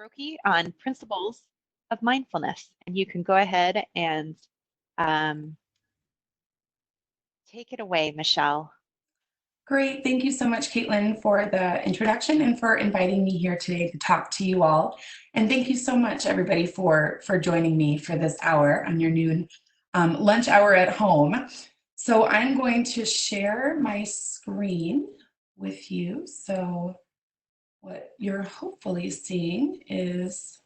Grocke on principles of mindfulness. And you can go ahead and um, take it away, Michelle. Great. Thank you so much, Caitlin, for the introduction and for inviting me here today to talk to you all. And thank you so much, everybody, for joining me for this hour on your noon lunch hour at home. So I'm going to share my screen with you. So what you're hopefully seeing is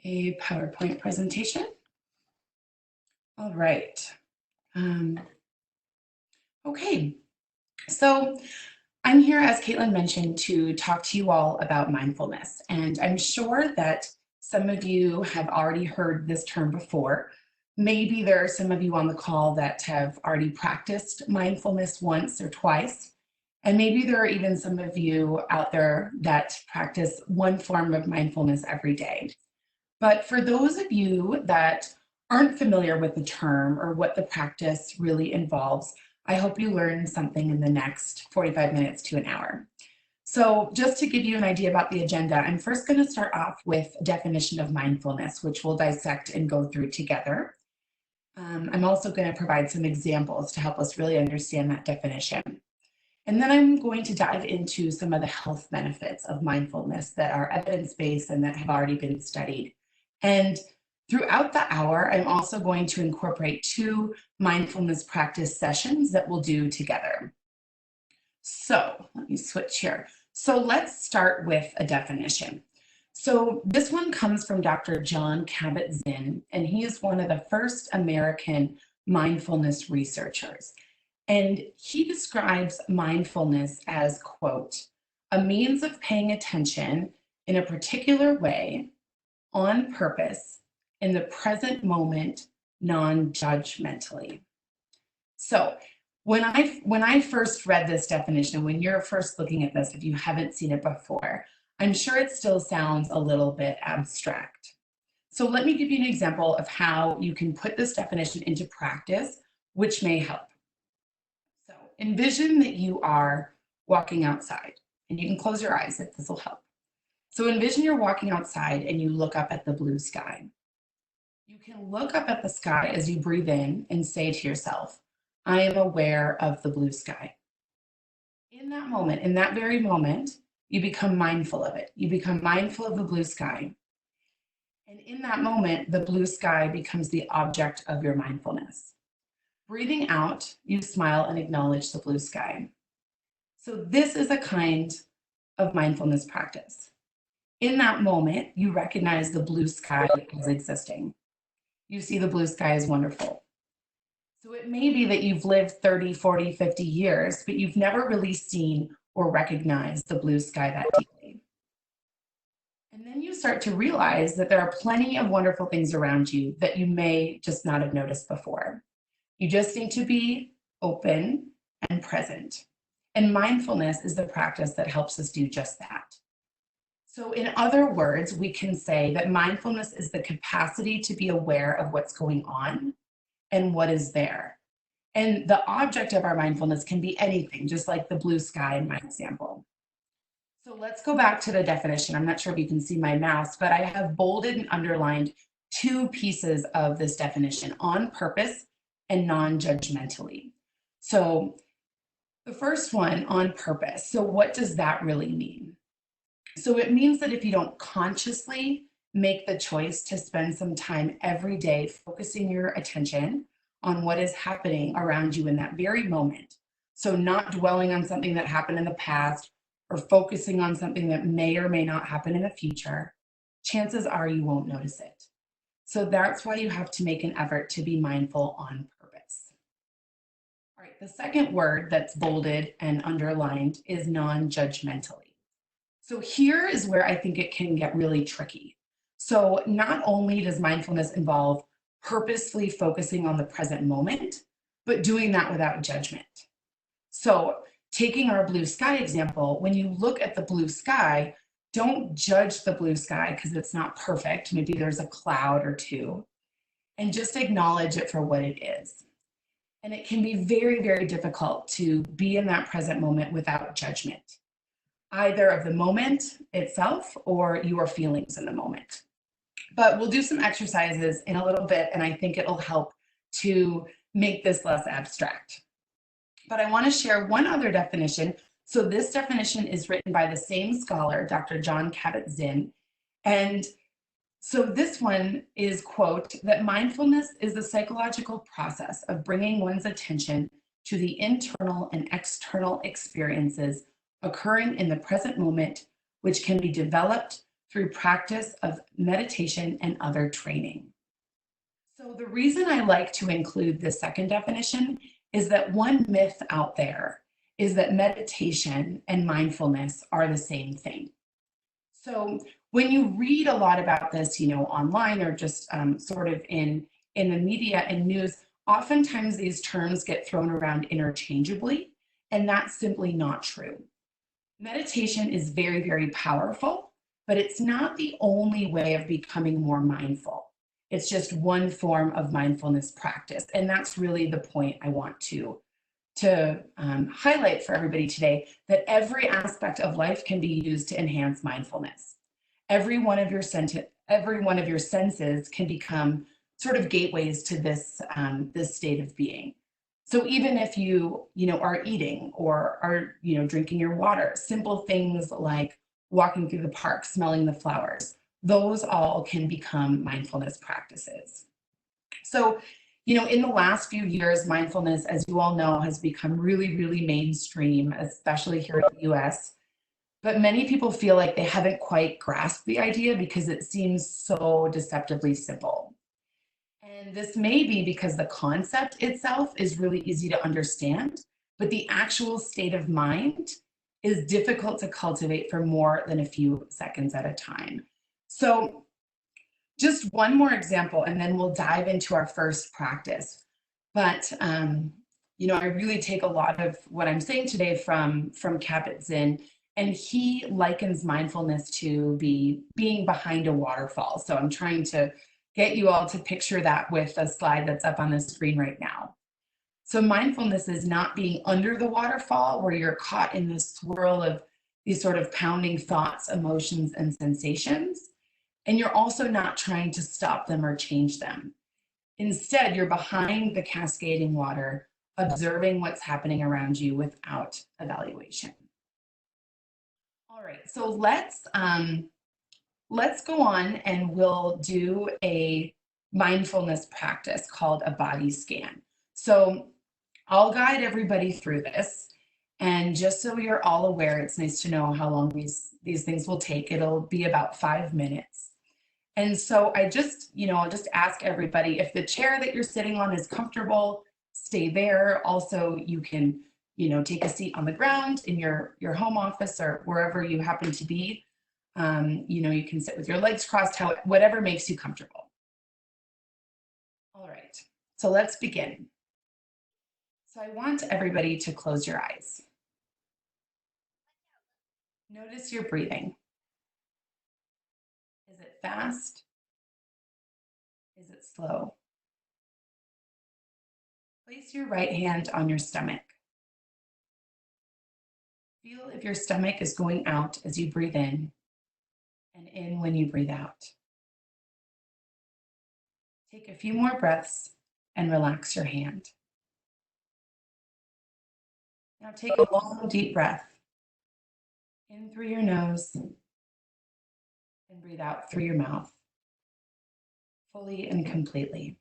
a PowerPoint presentation. All right. Okay. So I'm here, as Caitlin mentioned, to talk to you all about mindfulness. And I'm sure that some of you have already heard this term before. Maybe there are some of you on the call that have already practiced mindfulness once or twice. And maybe there are even some of you out there that practice one form of mindfulness every day. But for those of you that aren't familiar with the term or what the practice really involves, I hope you learn something in the next 45 minutes to an hour. So just to give you an idea about the agenda, I'm first going to start off with a definition of mindfulness, which we'll dissect and go through together. I'm also going to provide some examples to help us really understand that definition. And then I'm going to dive into some of the health benefits of mindfulness that are evidence-based and that have already been studied. And throughout the hour, I'm also going to incorporate 2 mindfulness practice sessions that we'll do together. So let me switch here. So let's start with a definition. So this one comes from Dr. Jon Kabat-Zinn, and he is one of the first American mindfulness researchers. And he describes mindfulness as, quote, a means of paying attention in a particular way, on purpose, in the present moment, non-judgmentally. So when I first read this definition, when you're first looking at this, if you haven't seen it before, I'm sure it still sounds a little bit abstract. So let me give you an example of how you can put this definition into practice, which may help. So envision that you are walking outside, and you can close your eyes if this will help. So envision you're walking outside and you look up at the blue sky. You can look up at the sky as you breathe in and say to yourself, I am aware of the blue sky. In that moment, in that very moment, you become mindful of it. You become mindful of the blue sky. And in that moment, the blue sky becomes the object of your mindfulness. Breathing out, you smile and acknowledge the blue sky. So this is a kind of mindfulness practice. In that moment, you recognize the blue sky as existing. You see the blue sky as wonderful. So it may be that you've lived 30, 40, 50 years, but you've never really seen or recognized the blue sky that deeply. And then you start to realize that there are plenty of wonderful things around you that you may just not have noticed before. You just need to be open and present. And mindfulness is the practice that helps us do just that. So in other words, we can say that mindfulness is the capacity to be aware of what's going on and what is there. And the object of our mindfulness can be anything, just like the blue sky in my example. So let's go back to the definition. I'm not sure if you can see my mouse, but I have bolded and underlined 2 pieces of this definition: on purpose and non-judgmentally. So the first one, on purpose. So what does that really mean? So it means that if you don't consciously make the choice to spend some time every day focusing your attention on what is happening around you in that very moment, so not dwelling on something that happened in the past or focusing on something that may or may not happen in the future, chances are you won't notice it. So that's why you have to make an effort to be mindful on purpose. All right, the second word that's bolded and underlined is non-judgmentally. So here is where I think it can get really tricky. So not only does mindfulness involve purposefully focusing on the present moment, but doing that without judgment. So taking our blue sky example, when you look at the blue sky, don't judge the blue sky because it's not perfect. Maybe there's a cloud or 2, and just acknowledge it for what it is. And it can be very, very difficult to be in that present moment without judgment. either of the moment itself or your feelings in the moment. But we'll do some exercises in a little bit, and I think it'll help to make this less abstract. But I want to share one other definition. So this definition is written by the same scholar, Dr. John Kabat-Zinn. And so this one is, quote, that mindfulness is the psychological process of bringing one's attention to the internal and external experiences occurring in the present moment, which can be developed through practice of meditation and other training. So the reason I like to include this second definition is that one myth out there is that meditation and mindfulness are the same thing. So when you read a lot about this, online or just sort of in the media and news, oftentimes these terms get thrown around interchangeably, and that's simply not true. Meditation is very, very powerful, but it's not the only way of becoming more mindful. It's just one form of mindfulness practice, and that's really the point I want to highlight for everybody today, that every aspect of life can be used to enhance mindfulness. Every one of your senses can become sort of gateways to this state of being. So even if you are eating or are drinking your water, simple things like walking through the park, smelling the flowers, those all can become mindfulness practices. So in the last few years, mindfulness, as you all know, has become really, really mainstream, especially here in the US. But many people feel like they haven't quite grasped the idea because it seems so deceptively simple. And this may be because the concept itself is really easy to understand, but the actual state of mind is difficult to cultivate for more than a few seconds at a time. So just one more example, and then we'll dive into our first practice. But I really take a lot of what I'm saying today from Kabat-Zinn, and he likens mindfulness to being behind a waterfall. So I'm trying to get you all to picture that with a slide that's up on the screen right now. So mindfulness is not being under the waterfall where you're caught in this swirl of these sort of pounding thoughts, emotions, and sensations. And you're also not trying to stop them or change them. Instead, you're behind the cascading water, observing what's happening around you without evaluation. All right, so let's go on and we'll do a mindfulness practice called a body scan. So I'll guide everybody through this. And just so you're all aware, it's nice to know how long these things will take. It'll be about 5 minutes. And so I'll just ask everybody, if the chair that you're sitting on is comfortable, stay there. Also, you can, take a seat on the ground in your home office or wherever you happen to be. You can sit with your legs crossed, whatever makes you comfortable. All right, so let's begin. So I want everybody to close your eyes. Notice your breathing. Is it fast? Is it slow? Place your right hand on your stomach. Feel if your stomach is going out as you breathe in and in when you breathe out. Take a few more breaths and relax your hand. Now take a long, deep breath in through your nose and breathe out through your mouth, fully and completely.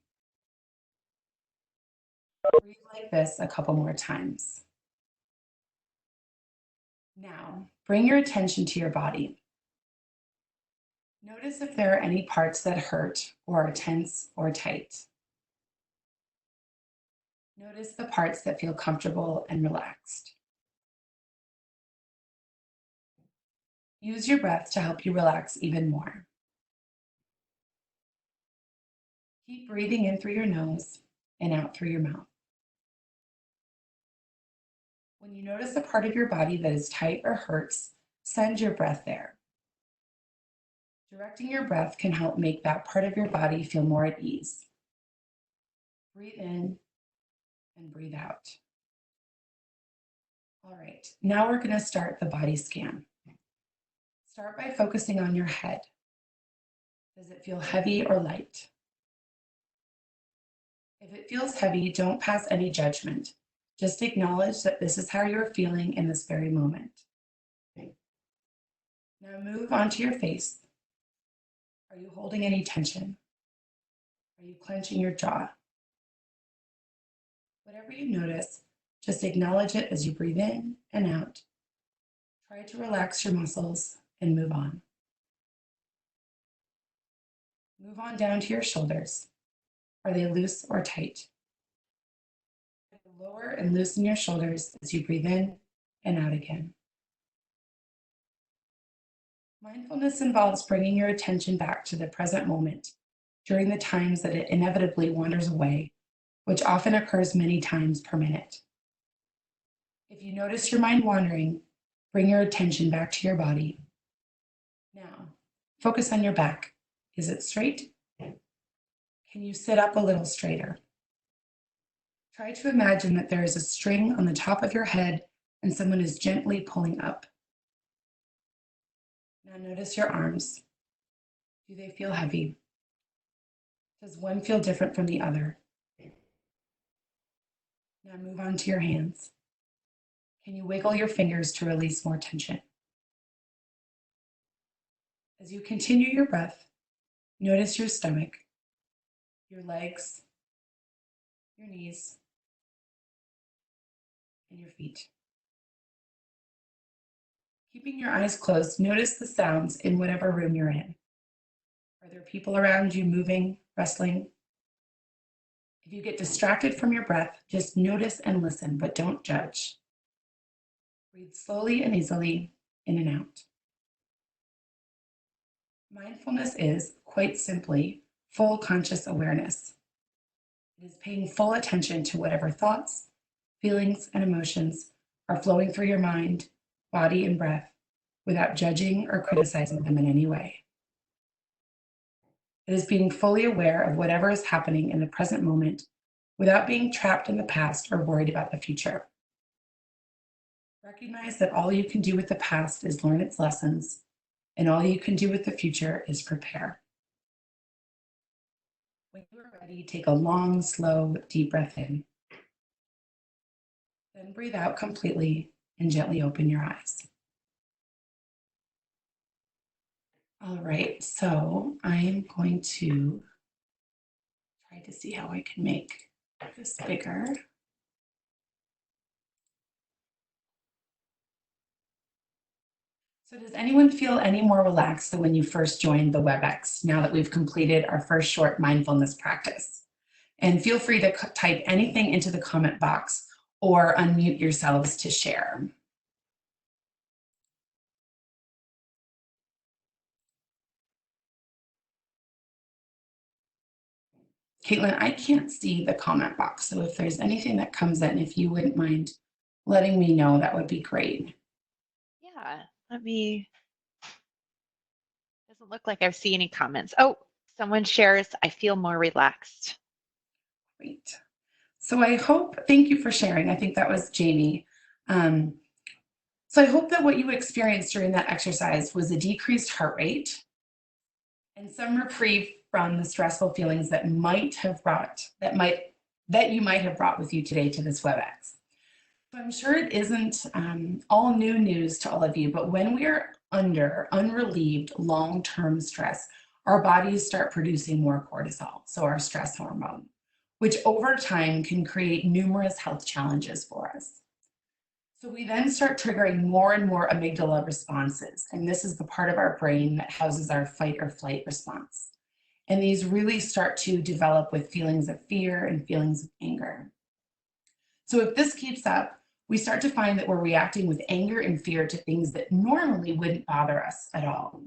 Breathe like this a couple more times. Now, bring your attention to your body. Notice if there are any parts that hurt or are tense or tight. Notice the parts that feel comfortable and relaxed. Use your breath to help you relax even more. Keep breathing in through your nose and out through your mouth. When you notice a part of your body that is tight or hurts, send your breath there. Directing your breath can help make that part of your body feel more at ease. Breathe in and breathe out. All right, now we're going to start the body scan. Start by focusing on your head. Does it feel heavy or light? If it feels heavy, don't pass any judgment. Just acknowledge that this is how you're feeling in this very moment. Okay. Now move on to your face. Are you holding any tension? Are you clenching your jaw? Whatever you notice, just acknowledge it as you breathe in and out. Try to relax your muscles and move on. Move on down to your shoulders. Are they loose or tight? Lower and loosen your shoulders as you breathe in and out again. Mindfulness involves bringing your attention back to the present moment during the times that it inevitably wanders away, which often occurs many times per minute. If you notice your mind wandering, bring your attention back to your body. Now, focus on your back. Is it straight? Can you sit up a little straighter? Try to imagine that there is a string on the top of your head and someone is gently pulling up. Now notice your arms. Do they feel heavy? Does one feel different from the other? Now move on to your hands. Can you wiggle your fingers to release more tension? As you continue your breath, notice your stomach, your legs, your knees, and your feet. Keeping your eyes closed, notice the sounds in whatever room you're in. Are there people around you moving, wrestling? If you get distracted from your breath, just notice and listen, but don't judge. Breathe slowly and easily in and out. Mindfulness is, quite simply, full conscious awareness. It is paying full attention to whatever thoughts, feelings, and emotions are flowing through your mind, body, and breath without judging or criticizing them in any way. It is being fully aware of whatever is happening in the present moment without being trapped in the past or worried about the future. Recognize that all you can do with the past is learn its lessons, and all you can do with the future is prepare. When you are ready, take a long, slow, deep breath in. Then breathe out completely and gently open your eyes. All right, so I am going to try to see how I can make this bigger. So does anyone feel any more relaxed than when you first joined the WebEx now that we've completed our first short mindfulness practice? And feel free to type anything into the comment box or unmute yourselves to share. Caitlin, I can't see the comment box, so if there's anything that comes in, if you wouldn't mind letting me know, that would be great. Yeah, doesn't look like I've seen any comments. Oh, someone shares, I feel more relaxed. Great. So I hope, thank you for sharing. I think that was Jamie. So I hope that what you experienced during that exercise was a decreased heart rate and some reprieve from the stressful feelings that you might have brought with you today to this WebEx. So I'm sure it isn't all new news to all of you, but when we are under unrelieved long-term stress, our bodies start producing more cortisol, so our stress hormone, which over time can create numerous health challenges for us. So we then start triggering more and more amygdala responses, and this is the part of our brain that houses our fight or flight response. And these really start to develop with feelings of fear and feelings of anger. So if this keeps up, we start to find that we're reacting with anger and fear to things that normally wouldn't bother us at all.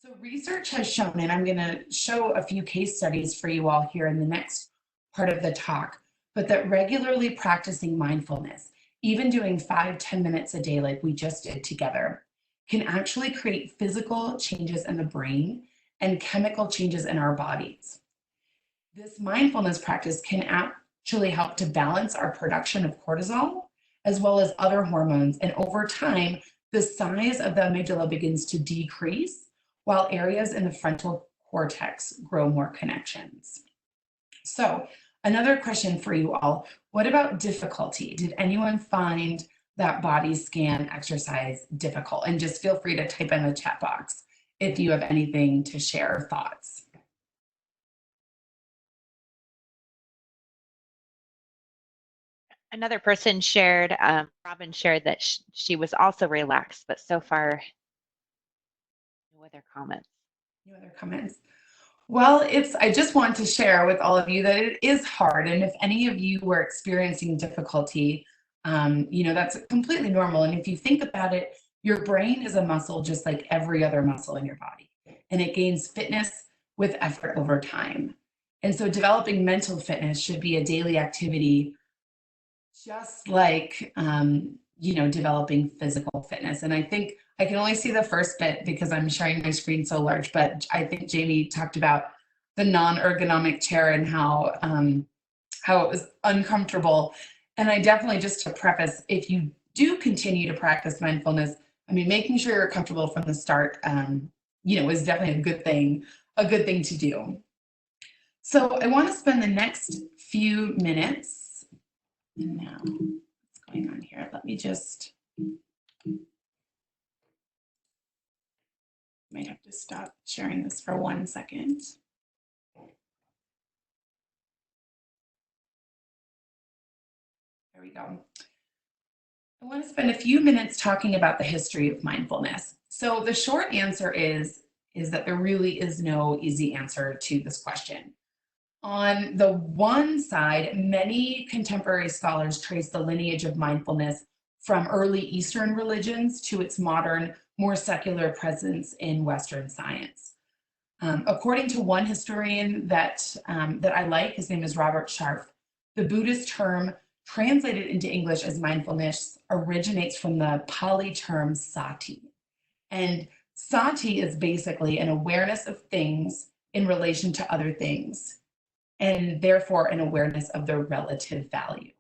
So research has shown, and I'm going to show a few case studies for you all here in the next part of the talk, but that regularly practicing mindfulness, even doing 5-10 minutes a day like we just did together, can actually create physical changes in the brain and chemical changes in our bodies. This mindfulness practice can actually help to balance our production of cortisol as well as other hormones, and over time the size of the amygdala begins to decrease while areas in the frontal cortex grow more connections. So, another question for you all, what about difficulty? Did anyone find that body scan exercise difficult? And just feel free to type in the chat box if you have anything to share or thoughts. Another person shared, Robin shared that she was also relaxed, but so far, no other comments. No other comments? Well, I just want to share with all of you that it is hard. And if any of you were experiencing difficulty, that's completely normal. And if you think about it, your brain is a muscle just like every other muscle in your body, and it gains fitness with effort over time. And so developing mental fitness should be a daily activity, just like, developing physical fitness. And I think I can only see the first bit because I'm sharing my screen so large, but I think Jamie talked about the non-ergonomic chair and how it was uncomfortable. And I definitely, just to preface, if you do continue to practice mindfulness, making sure you're comfortable from the start, is definitely a good thing to do. So I want to spend the next few minutes. And now, what's going on here? Let me just, might have to stop sharing this for 1 second. There we go. I want to spend a few minutes talking about the history of mindfulness. So the short answer is that there really is no easy answer to this question. On the one side, many contemporary scholars trace the lineage of mindfulness from early Eastern religions to its modern, more secular presence in Western science. According to one historian that I like, his name is Robert Scharf, the Buddhist term translated into English as mindfulness originates from the Pali term sati. And sati is basically an awareness of things in relation to other things, and therefore an awareness of their relative value.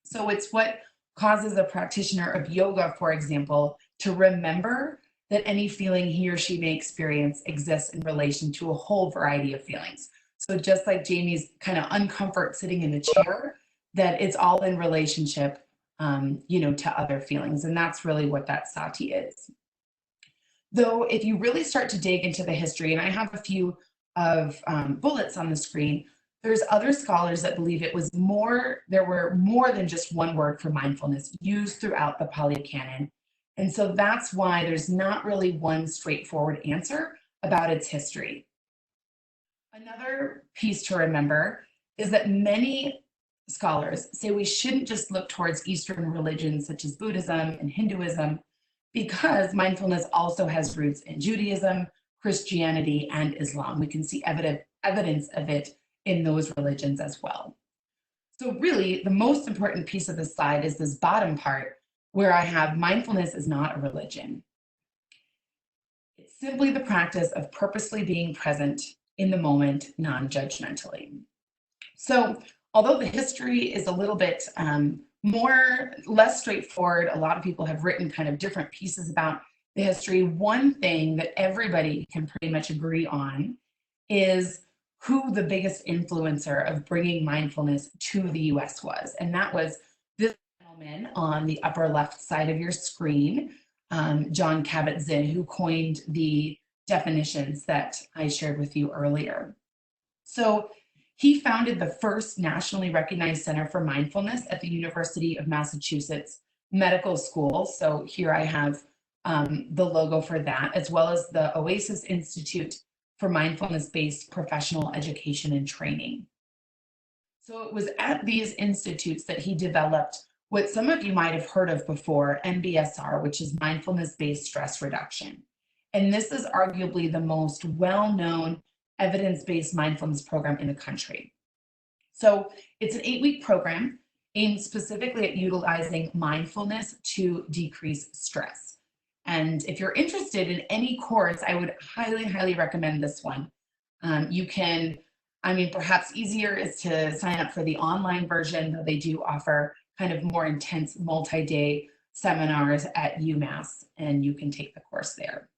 So it's what causes a practitioner of yoga, for example, to remember that any feeling he or she may experience exists in relation to a whole variety of feelings. So just like Jamie's kind of uncomfort sitting in the chair, that it's all in relationship, to other feelings. And that's really what that sati is. Though if you really start to dig into the history, and I have a few of bullets on the screen, there's other scholars that believe there were more than just one word for mindfulness used throughout the Pali Canon. And so that's why there's not really one straightforward answer about its history. Another piece to remember is that many scholars say we shouldn't just look towards Eastern religions such as Buddhism and Hinduism, because mindfulness also has roots in Judaism, Christianity, and Islam. We can see evidence of it in those religions as well. So really, the most important piece of this slide is this bottom part, where I have mindfulness is not a religion. It's simply the practice of purposely being present in the moment, non-judgmentally. So although the history is a little bit less straightforward, a lot of people have written kind of different pieces about the history. One thing that everybody can pretty much agree on is who the biggest influencer of bringing mindfulness to the US was. And that was this gentleman on the upper left side of your screen, Jon Kabat-Zinn, who coined the definitions that I shared with you earlier. So he founded the first nationally recognized Center for Mindfulness at the University of Massachusetts Medical School. So here I have the logo for that, as well as the Oasis Institute for Mindfulness-Based Professional Education and Training. So it was at these institutes that he developed what some of you might have heard of before, MBSR, which is Mindfulness-Based Stress Reduction. And this is arguably the most well-known evidence-based mindfulness program in the country. So it's an 8-week program aimed specifically at utilizing mindfulness to decrease stress. And if you're interested in any course, I would highly, highly recommend this one. You can, perhaps easier is to sign up for the online version, though they do offer kind of more intense multi-day seminars at UMass, and you can take the course there.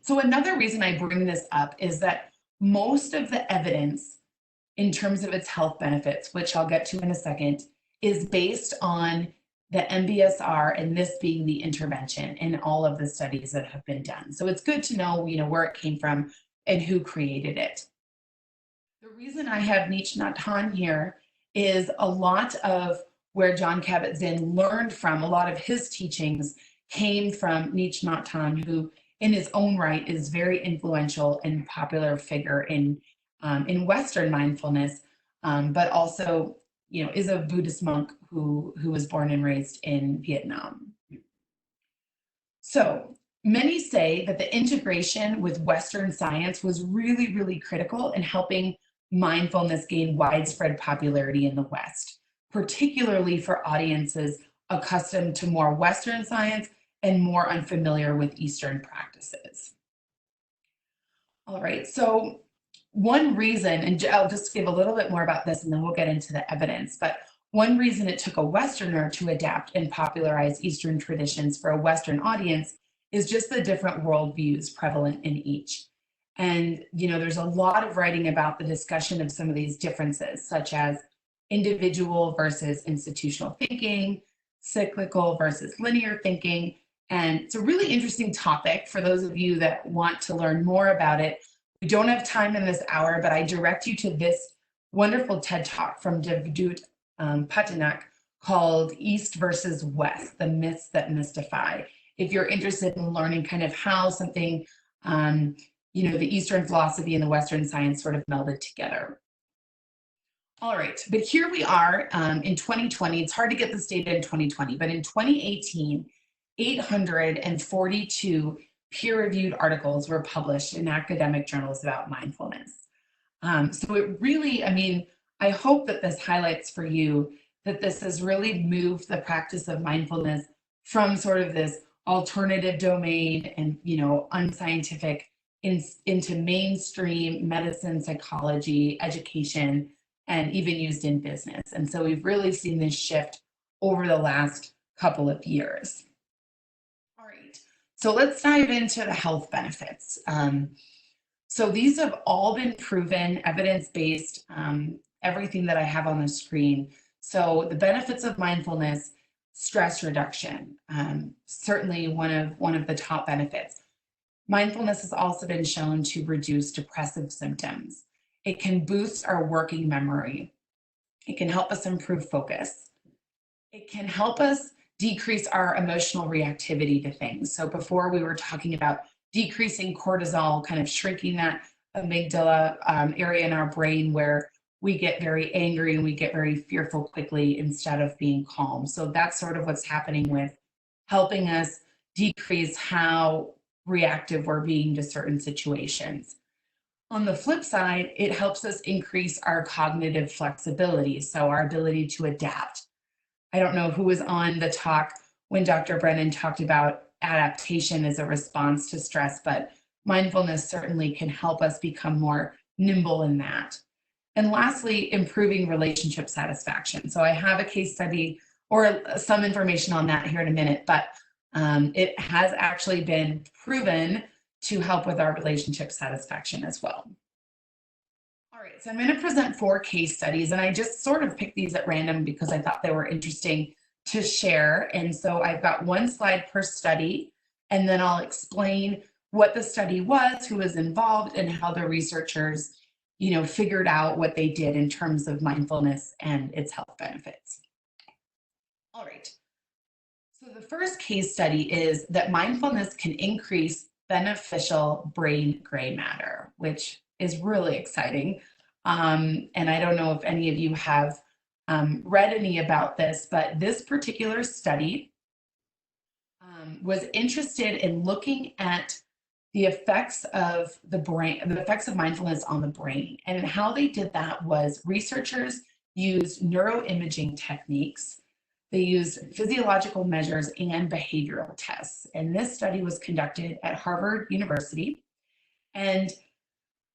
So another reason I bring this up is that most of the evidence in terms of its health benefits, which I'll get to in a second, is based on the MBSR, and this being the intervention in all of the studies that have been done. So it's good to know, where it came from and who created it. The reason I have Thich Nhat Hanh here is a lot of where Jon Kabat-Zinn learned from, a lot of his teachings came from Thich Nhat Hanh, who in his own right is very influential and popular figure in Western mindfulness, but also, is a Buddhist monk who was born and raised in Vietnam. So many say that the integration with Western science was really, really critical in helping mindfulness gain widespread popularity in the West, particularly for audiences accustomed to more Western science and more unfamiliar with Eastern practices. All right, so one reason, and I'll just give a little bit more about this and then we'll get into the evidence, but one reason it took a Westerner to adapt and popularize Eastern traditions for a Western audience is just the different worldviews prevalent in each. And, there's a lot of writing about the discussion of some of these differences, such as individual versus institutional thinking, cyclical versus linear thinking. And it's a really interesting topic for those of you that want to learn more about it. We don't have time in this hour, but I direct you to this wonderful TED Talk from Devdutt Patanak called East versus West, the Myths That Mystify. If you're interested in learning kind of how something, the Eastern philosophy and the Western science sort of melded together. All right, but here we are in 2020. It's hard to get this data in 2020, but in 2018, 842 peer-reviewed articles were published in academic journals about mindfulness. So it really, I hope that this highlights for you that this has really moved the practice of mindfulness from sort of this alternative domain and, unscientific into mainstream medicine, psychology, education, and even used in business. And so we've really seen this shift over the last couple of years. All right, so let's dive into the health benefits. So these have all been proven, evidence-based, everything that I have on the screen. So the benefits of mindfulness, stress reduction, certainly one of the top benefits. Mindfulness has also been shown to reduce depressive symptoms. It can boost our working memory. It can help us improve focus. It can help us decrease our emotional reactivity to things. So before we were talking about decreasing cortisol, kind of shrinking that amygdala area in our brain where we get very angry and we get very fearful quickly instead of being calm. So that's sort of what's happening with helping us decrease how reactive we're being to certain situations. On the flip side, it helps us increase our cognitive flexibility, so our ability to adapt. I don't know who was on the talk when Dr. Brennan talked about adaptation as a response to stress, but mindfulness certainly can help us become more nimble in that. And lastly, improving relationship satisfaction. So I have a case study or some information on that here in a minute, but it has actually been proven to help with our relationship satisfaction as well. All right, so I'm going to present 4 case studies, and I just sort of picked these at random because I thought they were interesting to share. And so I've got 1 slide per study, and then I'll explain what the study was, who was involved, and how the researchers, figured out what they did in terms of mindfulness and its health benefits. All right. So the first case study is that mindfulness can increase beneficial brain gray matter, which is really exciting. And I don't know if any of you have read any about this, but this particular study was interested in looking at the effects of the brain, the effects of mindfulness on the brain. And how they did that was researchers used neuroimaging techniques. They used physiological measures and behavioral tests. And this study was conducted at Harvard University. And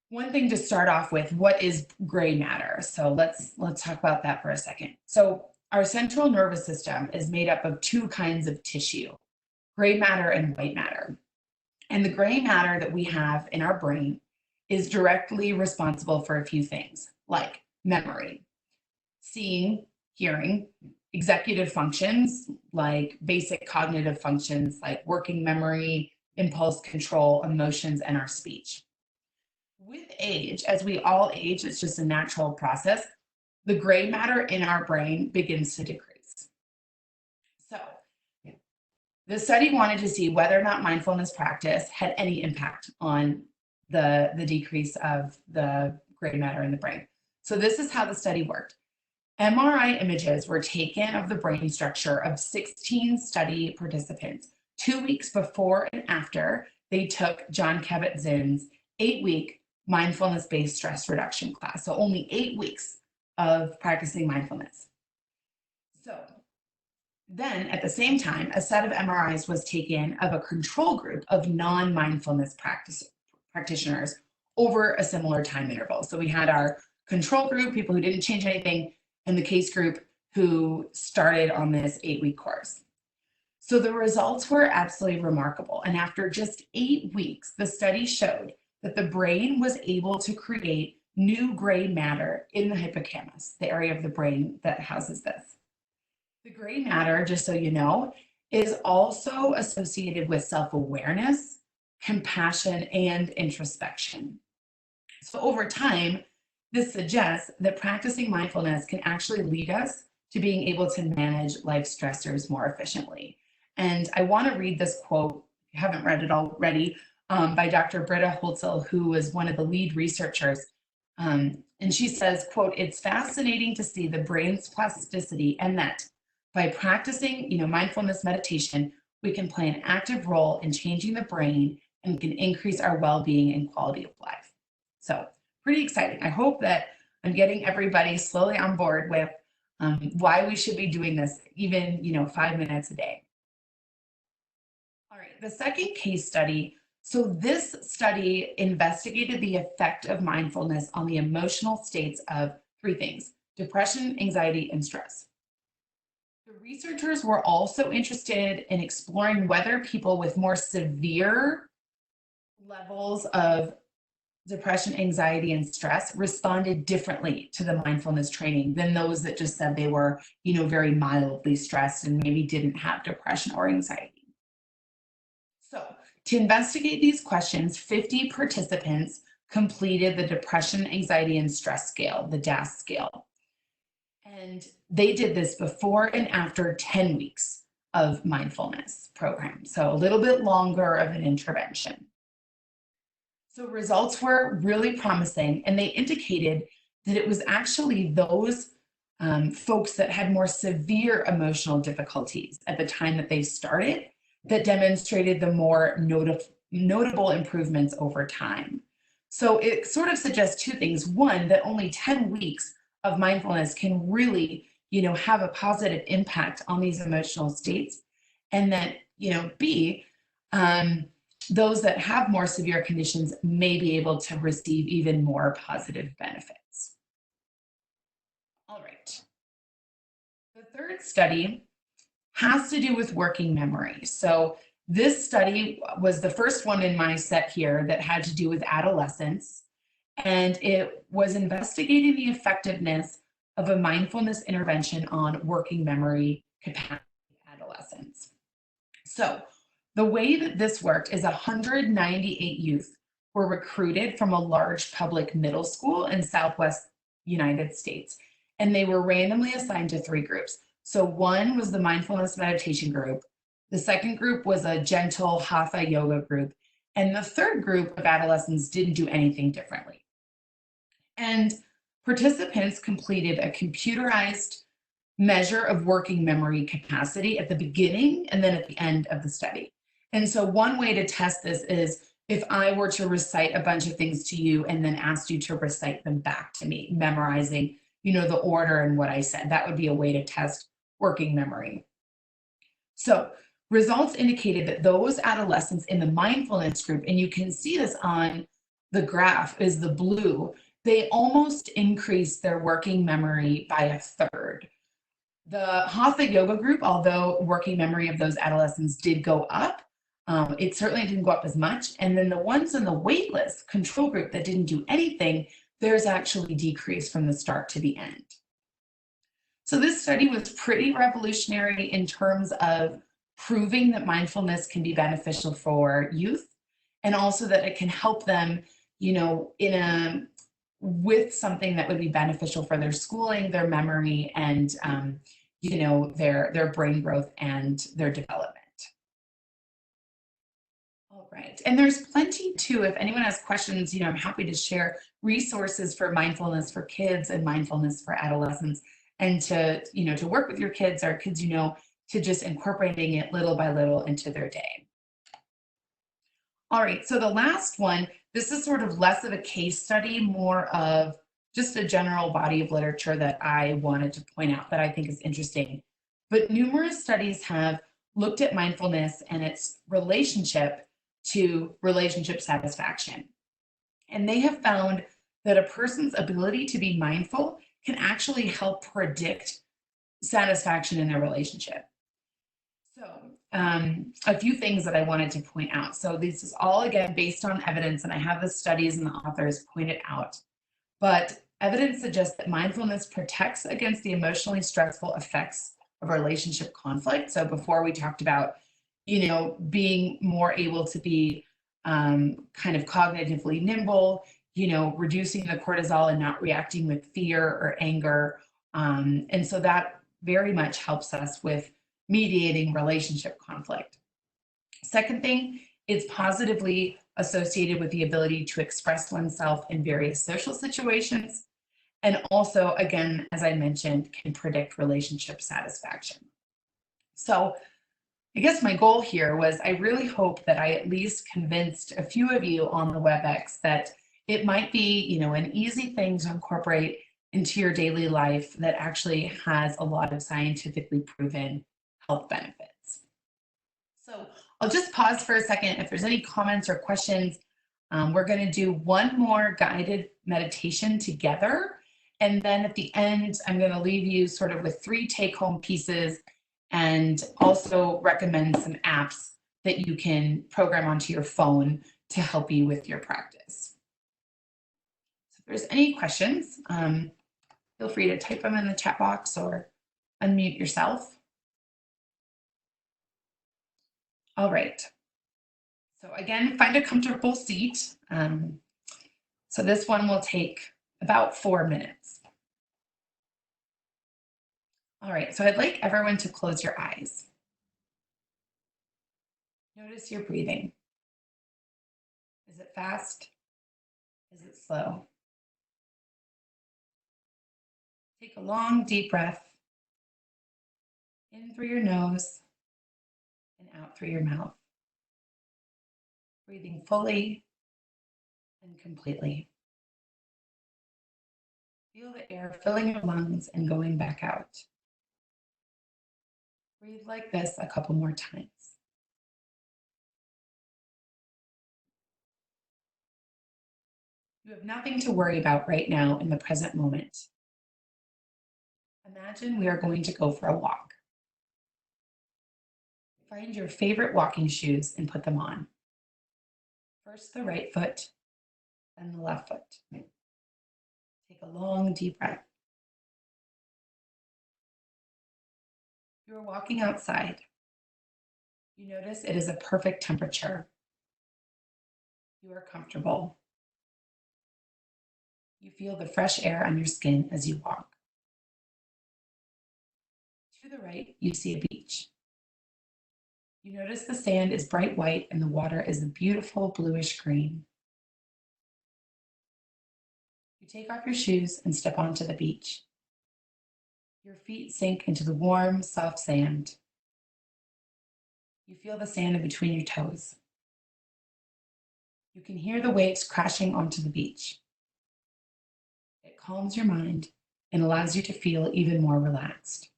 one thing to start off with, what is gray matter? So let's talk about that for a second. So Our central nervous system is made up of two kinds of tissue, gray matter and white matter. And the gray matter that we have in our brain is directly responsible for a few things like memory, seeing, hearing, executive functions like basic cognitive functions like working memory, impulse control, emotions, and our speech. With age, as we all age, it's just a natural process, the gray matter in our brain begins to decrease. So, the study wanted to see whether or not mindfulness practice had any impact on the decrease of the gray matter in the brain. So, this is how the study worked. MRI images were taken of the brain structure of 16 study participants 2 weeks before and after they took John Kabat-Zinn's 8-week mindfulness-based stress reduction class. So only 8 weeks of practicing mindfulness. So then at the same time, a set of MRIs was taken of a control group of non-mindfulness practitioners over a similar time interval. So we had our control group, people who didn't change anything, and the case group who started on this 8-week course. So the results were absolutely remarkable. And after just 8 weeks, the study showed that the brain was able to create new gray matter in the hippocampus, the area of the brain that houses this. The gray matter, just so you know, is also associated with self-awareness, compassion, and introspection. So over time, this suggests that practicing mindfulness can actually lead us to being able to manage life stressors more efficiently. And I want to read this quote, if you haven't read it already, by Dr. Britta Holzel, who was one of the lead researchers. And she says, quote, "It's fascinating to see the brain's plasticity and that by practicing, mindfulness meditation, we can play an active role in changing the brain and can increase our well-being and quality of life." So pretty exciting. I hope that I'm getting everybody slowly on board with why we should be doing this, even 5 minutes a day. All right, the second case study. So this study investigated the effect of mindfulness on the emotional states of three things: depression, anxiety, and stress. The researchers were also interested in exploring whether people with more severe levels of depression, anxiety, and stress responded differently to the mindfulness training than those that just said they were, very mildly stressed and maybe didn't have depression or anxiety. So to investigate these questions, 50 participants completed the depression, anxiety, and stress scale, the DASS scale. And they did this before and after 10 weeks of mindfulness program. So a little bit longer of an intervention. So results were really promising, and they indicated that it was actually those folks that had more severe emotional difficulties at the time that they started that demonstrated the more notable improvements over time. So it sort of suggests two things. One, that only 10 weeks of mindfulness can really, have a positive impact on these emotional states. And that, B, those that have more severe conditions may be able to receive even more positive benefits. All right. The third study has to do with working memory. So this study was the first one in my set here that had to do with adolescents, and it was investigating the effectiveness of a mindfulness intervention on working memory capacity in adolescents. So the way that this worked is 198 youth were recruited from a large public middle school in Southwest United States, and they were randomly assigned to three groups. So one was the mindfulness meditation group, the second group was a gentle hatha yoga group, and the third group of adolescents didn't do anything differently. And participants completed a computerized measure of working memory capacity at the beginning and then at the end of the study. And so one way to test this is if I were to recite a bunch of things to you and then asked you to recite them back to me, memorizing, the order and what I said. That would be a way to test working memory. So results indicated that those adolescents in the mindfulness group, and you can see this on the graph, is the blue, they almost increased their working memory by a third. The Hatha yoga group, although working memory of those adolescents did go up, it certainly didn't go up as much. And then the ones in the waitlist control group that didn't do anything, there's actually decreased from the start to the end. So this study was pretty revolutionary in terms of proving that mindfulness can be beneficial for youth and also that it can help them, in a with something that would be beneficial for their schooling, their memory, and their brain growth and their development. All right, and there's plenty too. If anyone has questions, I'm happy to share resources for mindfulness for kids and mindfulness for adolescents, and to work with your kids or kids, to just incorporating it little by little into their day. All right, so the last one, this is sort of less of a case study, more of just a general body of literature that I wanted to point out that I think is interesting. But numerous studies have looked at mindfulness and its relationship to relationship satisfaction. And they have found that a person's ability to be mindful can actually help predict satisfaction in their relationship. So, a few things that I wanted to point out. So, this is all again based on evidence, and I have the studies and the authors pointed out. But evidence suggests that mindfulness protects against the emotionally stressful effects of relationship conflict. So, before we talked about, being more able to be kind of cognitively nimble, reducing the cortisol and not reacting with fear or anger. And so that very much helps us with mediating relationship conflict. Second thing, it's positively associated with the ability to express oneself in various social situations. And also, again, as I mentioned, can predict relationship satisfaction. So I guess my goal here was I really hope that I at least convinced a few of you on the WebEx that it might be, an easy thing to incorporate into your daily life that actually has a lot of scientifically proven health benefits. So I'll just pause for a second. If there's any comments or questions, we're going to do one more guided meditation together. And then at the end, I'm going to leave you sort of with 3 take-home pieces and also recommend some apps that you can program onto your phone to help you with your practice. So if there's any questions, feel free to type them in the chat box or unmute yourself. All right. So again, find a comfortable seat. So this one will take about 4 minutes. All right, so I'd like everyone to close your eyes. Notice your breathing. Is it fast? Is it slow? Take a long, deep breath in through your nose and out through your mouth. Breathing fully and completely. Feel the air filling your lungs and going back out. Breathe like this a couple more times. You have nothing to worry about right now in the present moment. Imagine we are going to go for a walk. Find your favorite walking shoes and put them on. First the right foot, then the left foot. Take a long, deep breath. You are walking outside. You notice it is a perfect temperature. You are comfortable. You feel the fresh air on your skin as you walk. To the right, you see a beach. You notice the sand is bright white and the water is a beautiful bluish green. You take off your shoes and step onto the beach. Your feet sink into the warm, soft sand. You feel the sand in between your toes. You can hear the waves crashing onto the beach. It calms your mind and allows you to feel even more relaxed.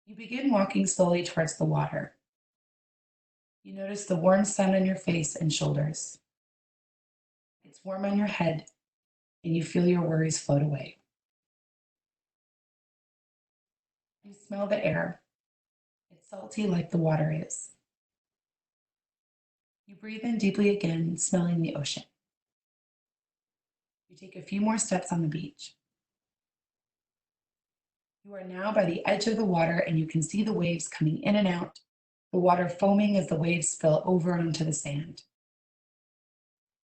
You begin walking slowly towards the water. You notice the warm sun on your face and shoulders. It's warm on your head, and you feel your worries float away. You smell the air. It's salty like the water is. You breathe in deeply again, smelling the ocean. You take a few more steps on the beach. You are now by the edge of the water and you can see the waves coming in and out, the water foaming as the waves spill over onto the sand.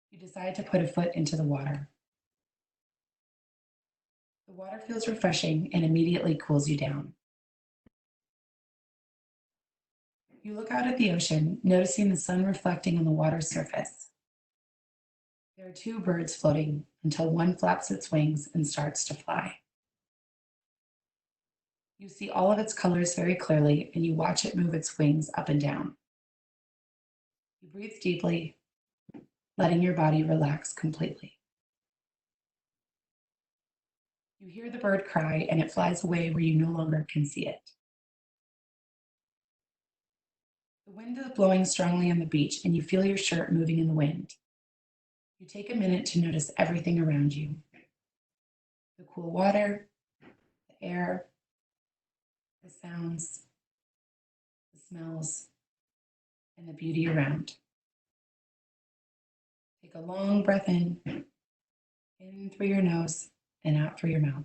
You decide to put a foot into the water. The water feels refreshing and immediately cools you down. You look out at the ocean, noticing the sun reflecting on the water's surface. There are two birds floating until one flaps its wings and starts to fly. You see all of its colors very clearly and you watch it move its wings up and down. You breathe deeply, letting your body relax completely. You hear the bird cry and it flies away where you no longer can see it. The wind is blowing strongly on the beach and you feel your shirt moving in the wind. You take a minute to notice everything around you. The cool water, the air, the sounds, the smells, and the beauty around. Take a long breath in through your nose and out through your mouth.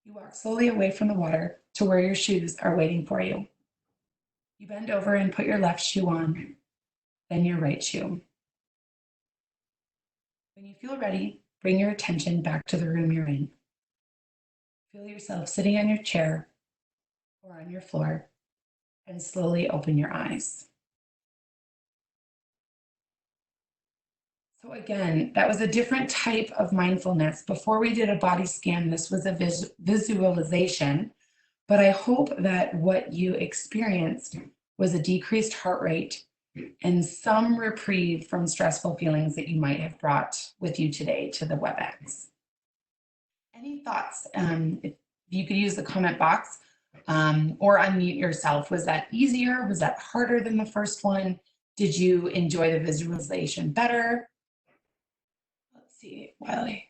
You walk slowly away from the water to where your shoes are waiting for you. You bend over and put your left shoe on, then your right shoe. When you feel ready, bring your attention back to the room you're in. Feel yourself sitting on your chair or on your floor and slowly open your eyes. So again, that was a different type of mindfulness. Before we did a body scan, this was a visualization, but I hope that what you experienced was a decreased heart rate and some reprieve from stressful feelings that you might have brought with you today to the WebEx. Any thoughts? If you could use the comment box or unmute yourself. Was that easier? Was that harder than the first one? Did you enjoy the visualization better? Let's see, Wiley.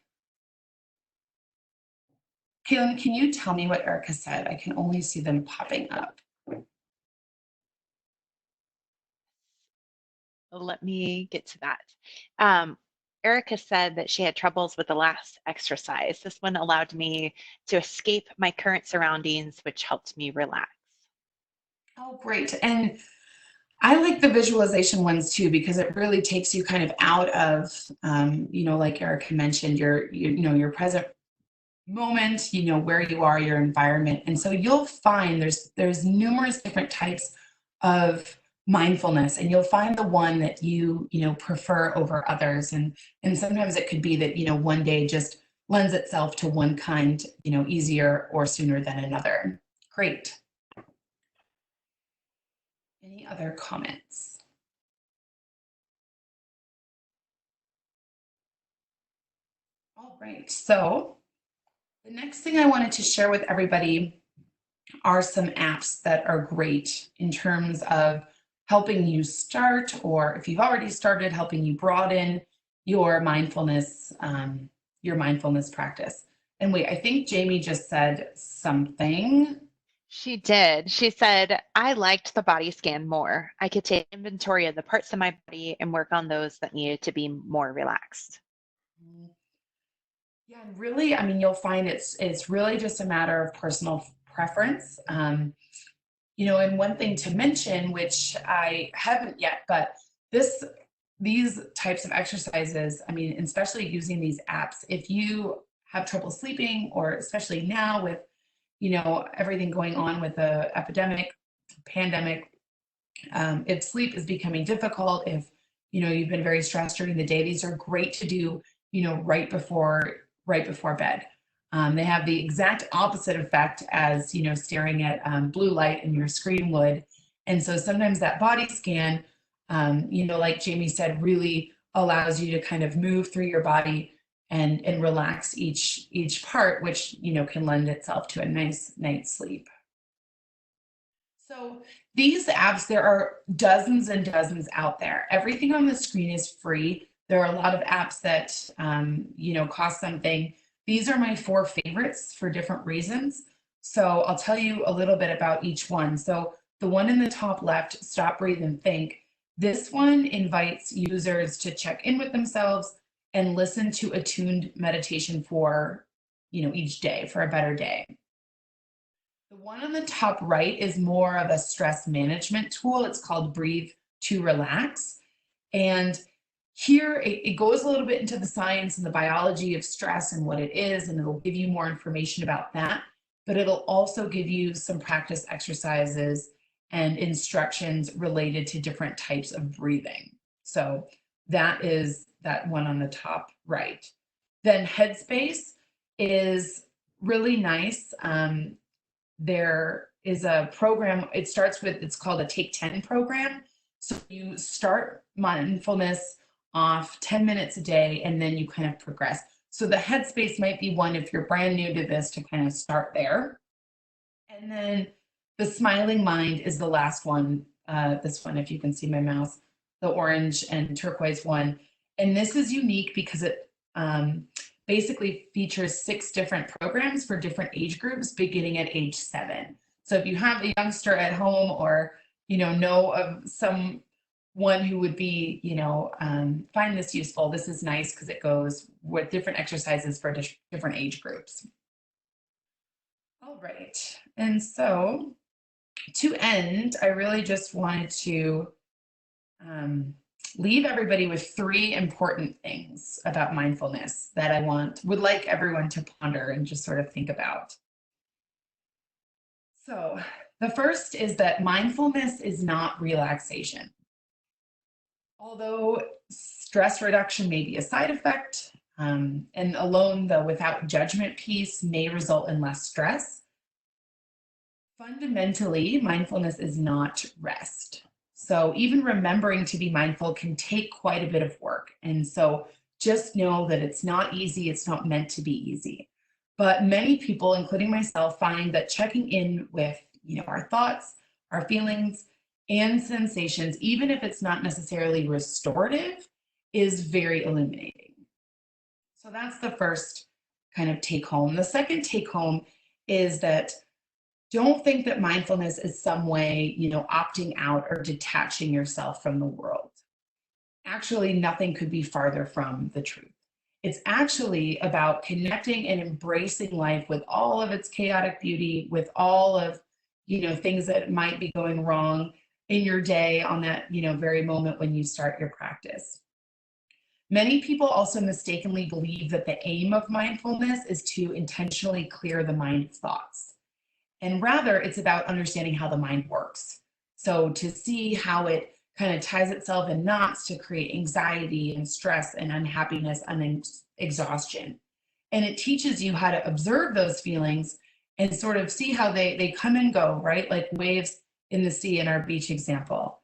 Kaylin, can you tell me what Erica said? I can only see them popping up. Let me get to that. Erica said that she had troubles with the last exercise. This one allowed me to escape my current surroundings, which helped me relax. Oh, great. And I like the visualization ones too, because it really takes you kind of out of, like Erica mentioned, your present moment, where you are, your environment. And so you'll find there's numerous different types of mindfulness, and you'll find the one that you prefer over others. And sometimes it could be that, one day just lends itself to one kind, easier or sooner than another. Great. Any other comments? All right, so the next thing I wanted to share with everybody are some apps that are great in terms of helping you start, or if you've already started, helping you broaden your mindfulness practice. And wait, I think Jamie just said something. She did. She said, I liked the body scan more. I could take inventory of the parts of my body and work on those that needed to be more relaxed. Yeah, and really, I mean, you'll find it's really just a matter of personal preference. And one thing to mention, which I haven't yet, but these types of exercises, I mean, especially using these apps, if you have trouble sleeping, or especially now with, everything going on with the pandemic, if sleep is becoming difficult, if, you've been very stressed during the day, these are great to do, right before bed. They have the exact opposite effect as, staring at blue light in your screen would. And so sometimes that body scan, like Jamie said, really allows you to kind of move through your body and relax each part, which, can lend itself to a nice night's sleep. So So these apps, there are dozens and dozens out there. Everything on the screen is free. There are a lot of apps that, cost something. These are my four favorites for different reasons. So I'll tell you a little bit about each one. So the one in the top left, Stop, Breathe, and Think. This one invites users to check in with themselves and listen to attuned meditation for, each day for a better day. The one on the top right is more of a stress management tool. It's called Breathe to Relax. And here it goes a little bit into the science and the biology of stress and what it is, and it'll give you more information about that. But it'll also give you some practice exercises and instructions related to different types of breathing. So that is that one on the top right. Then Headspace is really nice. There is a program, it's called a Take 10 program. So you start mindfulness off 10 minutes a day, and then you kind of progress. So the Headspace might be one if you're brand new to this to kind of start there. And then the Smiling Mind is the last one. This one, if you can see my mouse, the orange and turquoise one. And this is unique because it basically features 6 different programs for different age groups beginning at age 7. So if you have a youngster at home or, know of someone who would be, find this useful, this is nice because it goes with different exercises for different age groups. All right. And so to end, I really just wanted to leave everybody with 3 important things about mindfulness that I would like everyone to ponder and just sort of think about. So the first is that mindfulness is not relaxation. Although stress reduction may be a side effect, and alone the without judgment piece may result in less stress, fundamentally, mindfulness is not rest. So even remembering to be mindful can take quite a bit of work. And so just know that it's not easy. It's not meant to be easy. But many people, including myself, find that checking in with, our thoughts, our feelings, and sensations, even if it's not necessarily restorative, is very illuminating. So that's the first kind of take home. The second take home is that don't think that mindfulness is some way, opting out or detaching yourself from the world. Actually, nothing could be farther from the truth. It's actually about connecting and embracing life with all of its chaotic beauty, with all of, things that might be going wrong in your day on that, very moment when you start your practice. Many people also mistakenly believe that the aim of mindfulness is to intentionally clear the mind of thoughts. And rather, it's about understanding how the mind works. So to see how it kind of ties itself in knots to create anxiety and stress and unhappiness and exhaustion. And it teaches you how to observe those feelings and sort of see how they come and go, right? Like waves in the sea in our beach example.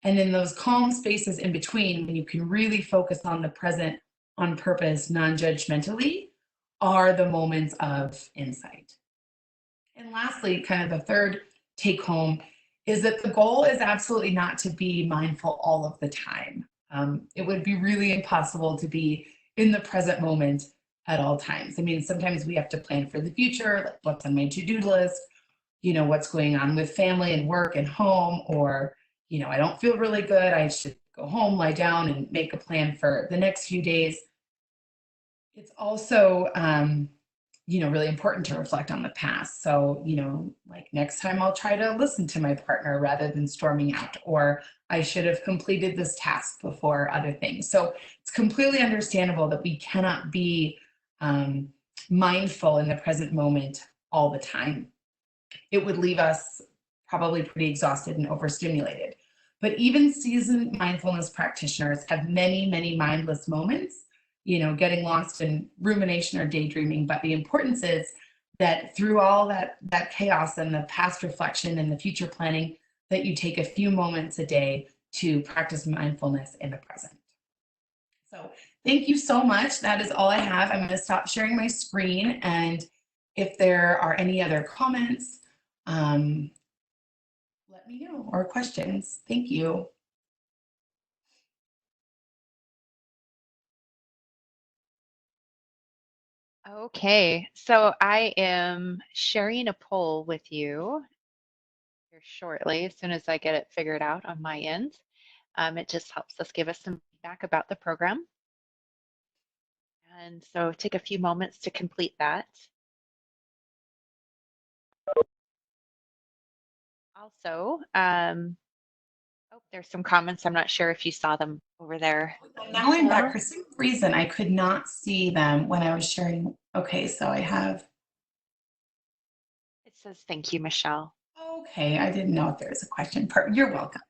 And in those calm spaces in between, when you can really focus on the present on purpose, non-judgmentally, are the moments of insight. And lastly, kind of the third take home is that the goal is absolutely not to be mindful all of the time. It would be really impossible to be in the present moment at all times. I mean, sometimes we have to plan for the future, like what's on my to-do list, what's going on with family and work and home, or, I don't feel really good. I should go home, lie down, and make a plan for the next few days. It's also, really important to reflect on the past. So, like next time I'll try to listen to my partner rather than storming out, or I should have completed this task before other things. So it's completely understandable that we cannot be mindful in the present moment all the time. It would leave us probably pretty exhausted and overstimulated. But even seasoned mindfulness practitioners have many, many mindless moments, getting lost in rumination or daydreaming. But the importance is that through all that chaos and the past reflection and the future planning, that you take a few moments a day to practice mindfulness in the present. So thank you so much. That is all I have. I'm going to stop sharing my screen. And if there are any other comments, let me know or questions. Thank you. Okay, so I am sharing a poll with you here shortly, as soon as I get it figured out on my end. It just helps us give us some feedback about the program. And so take a few moments to complete that. Also, oh, there's some comments. I'm not sure if you saw them over there. Now I'm back. Michelle, For some reason, I could not see them when I was sharing. Okay, so I have. it says thank you, Michelle. Okay, I didn't know if there was a question part. You're welcome.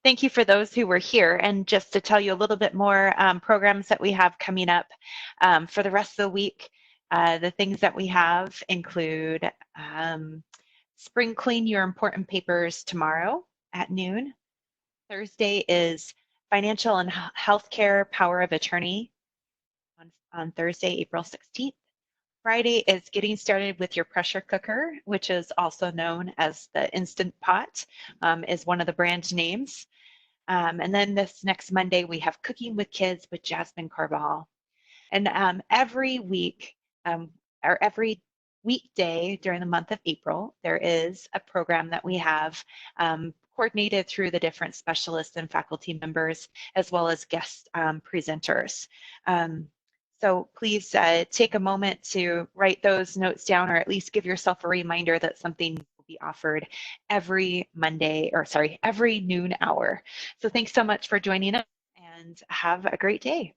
Thank you for those who were here. And just to tell you a little bit more programs that we have coming up for the rest of the week, the things that we have include spring clean your important papers tomorrow at noon. Thursday is financial and healthcare power of attorney on Thursday, April 16th. Friday is getting started with your pressure cooker, which is also known as the Instant Pot, is one of the brand names. And then this next Monday, we have Cooking with Kids with Jasmine Carvajal. And every week, um, or every weekday during the month of April, there is a program that we have coordinated through the different specialists and faculty members, as well as guest presenters. Um, so please take a moment to write those notes down, or at least give yourself a reminder that something will be offered every Monday, or sorry, every noon hour. So thanks so much for joining us, and have a great day.